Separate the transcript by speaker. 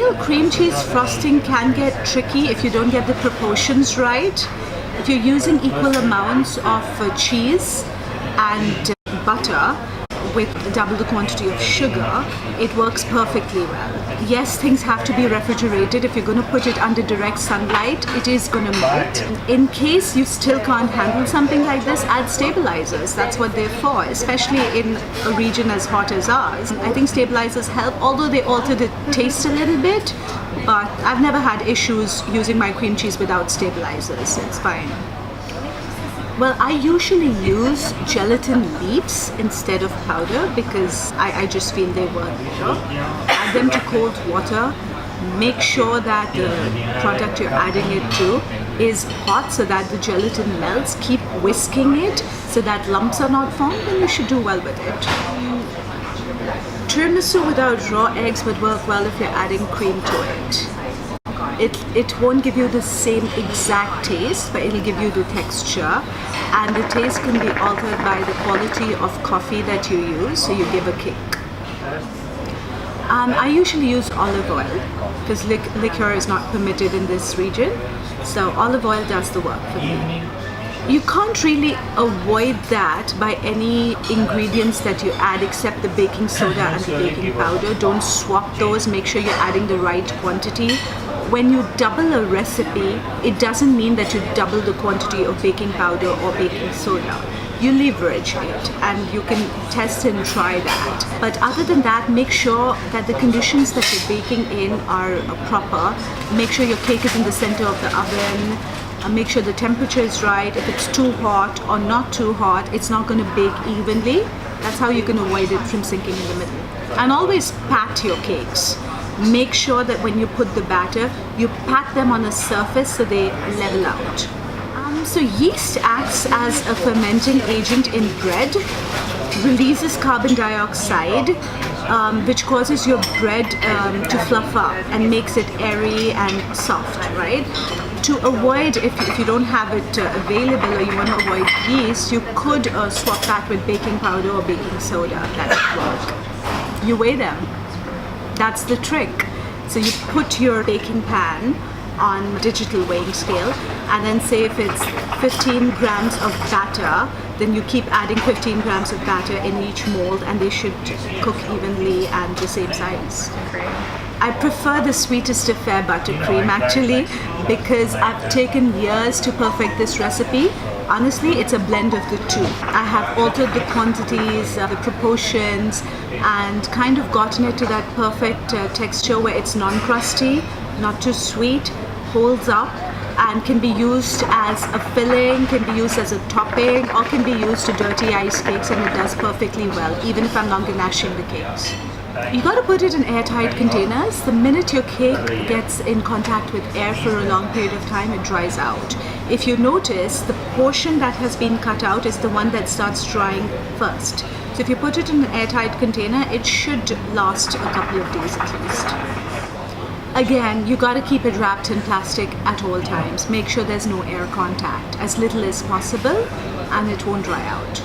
Speaker 1: feel cream cheese frosting can get tricky if you don't get the proportions right. If you're using equal amounts of cheese and butter with double the quantity of sugar, it works perfectly well. Yes, things have to be refrigerated. If you're going to put it under direct sunlight, it is going to melt. In case you still can't handle something like this, add stabilizers. That's what they're for, especially in a region as hot as ours. I think stabilizers help, although they alter the taste a little bit, but I've never had issues using my cream cheese without stabilizers. It's fine. Well, I usually use gelatin leaves instead of powder because I just feel they work better. Add them to cold water. Make sure that the product you're adding it to is hot so that the gelatin melts. Keep whisking it so that lumps are not formed, and you should do well with it. Tiramisu without raw eggs would work well if you're adding cream to it. It won't give you the same exact taste, but it'll give you the texture, and the taste can be altered by the quality of coffee that you use, so you give a kick. I usually use olive oil because liquor is not permitted in this region, so olive oil does the work for me. You can't really avoid that by any ingredients that you add except the baking soda and the baking powder. Don't swap those, make sure you're adding the right quantity. When you double a recipe, it doesn't mean that you double the quantity of baking powder or baking soda. You leverage it and you can test and try that. But other than that, make sure that the conditions that you're baking in are proper. Make sure your cake is in the center of the oven. Make sure the temperature is right. If it's too hot or not too hot, it's not going to bake evenly. That's how you can avoid it from sinking in the middle. And always pat your cakes. Make sure that when you put the batter, you pat them on a surface so they level out. So yeast acts as a fermenting agent in bread, releases carbon dioxide, which causes your bread to fluff up and makes it airy and soft, right? To avoid, if you don't have it available or you want to avoid yeast, you could swap that with baking powder or baking soda. That would work. You weigh them. That's the trick. So you put your baking pan on digital weighing scale, and then say if it's 15 grams of batter, then you keep adding 15 grams of batter in each mold, and they should cook evenly and the same size. I prefer the Sweetest Affair buttercream actually because I've taken years to perfect this recipe. Honestly, it's a blend of the two. I have altered the quantities, the proportions, and kind of gotten it to that perfect texture where it's non-crusty, not too sweet, holds up, and can be used as a filling, can be used as a topping, or can be used to dirty ice cakes, and it does perfectly well, even if I'm not ganashing the cakes. You got to put it in airtight containers. The minute your cake gets in contact with air for a long period of time, it dries out. If you notice, the portion that has been cut out is the one that starts drying first. So if you put it in an airtight container, it should last a couple of days at least. Again, you got to keep it wrapped in plastic at all times. Make sure there's no air contact, as little as possible, and it won't dry out.